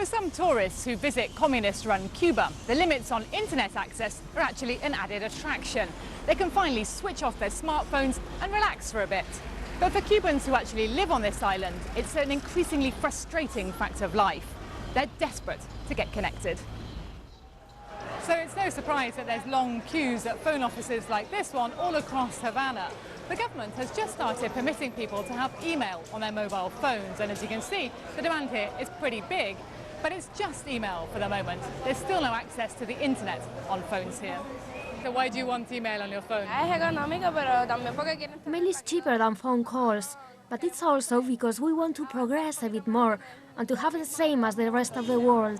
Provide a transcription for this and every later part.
some tourists who visit communist-run Cuba, the limits on internet access are actually an added attraction. They can finally switch off their smartphones and relax for a bit. But for Cubans who actually live on this island, it's an increasingly frustrating fact of life. They're desperate to get connected. So it's no surprise that there's long queues at phone offices like this one all across Havana. The government has just started permitting people to have email on their mobile phones, and as you can see, the demand here is pretty big. But it's just email for the moment. There's still no access to the internet on phones here. So why do you want email on your phone? Mail is cheaper than phone calls, but it's also because we want to progress a bit more and to have the same as the rest of the world.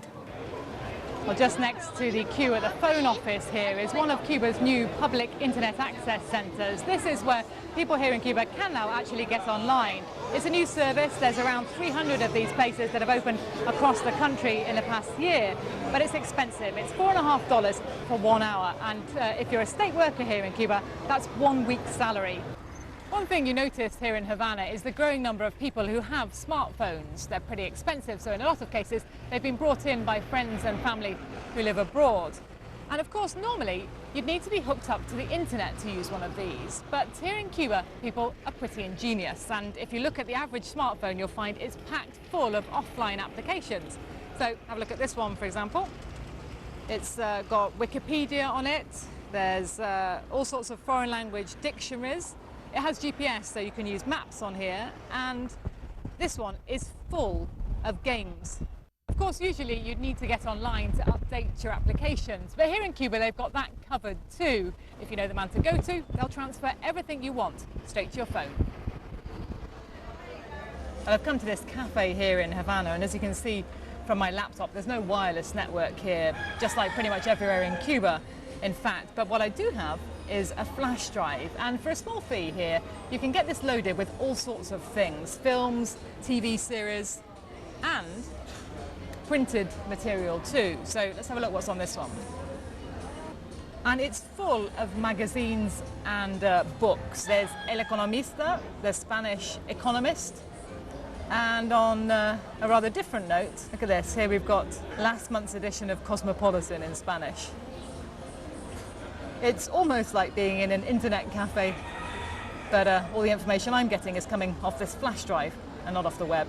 Well, just next to the queue at the phone office here is one of Cuba's new public internet access centres. This is where people here in Cuba can now actually get online. It's a new service. There's around 300 of these places that have opened across the country in the past year, but it's expensive. It's $4.50 for 1 hour, and if you're a state worker here in Cuba, that's 1 week's salary. One thing you notice here in Havana is the growing number of people who have smartphones. They're pretty expensive, so in a lot of cases they've been brought in by friends and family who live abroad. And of course, normally you'd need to be hooked up to the internet to use one of these. But here in Cuba, people are pretty ingenious, and if you look at the average smartphone, you'll find it's packed full of offline applications. So have a look at this one, for example. It's got Wikipedia on it. There's all sorts of foreign language dictionaries. It has GPS, so you can use maps on here, and this one is full of games. Of course, usually you'd need to get online to update your applications, but here in Cuba they've got that covered too. If you know the man to go to, they'll transfer everything you want straight to your phone. And I've come to this cafe here in Havana, and as you can see from my laptop, there's no wireless network here, just like pretty much everywhere in Cuba, in fact. But what I do have is a flash drive, and for a small fee here you can get this loaded with all sorts of things: films, TV series, and printed material too. So let's have a look what's on this one. And it's full of magazines and books. There's El Economista, the Spanish Economist, and on a rather different note, look at this, here we've got last month's edition of Cosmopolitan in Spanish. It's almost like being in an internet cafe, but all the information I'm getting is coming off this flash drive and not off the web.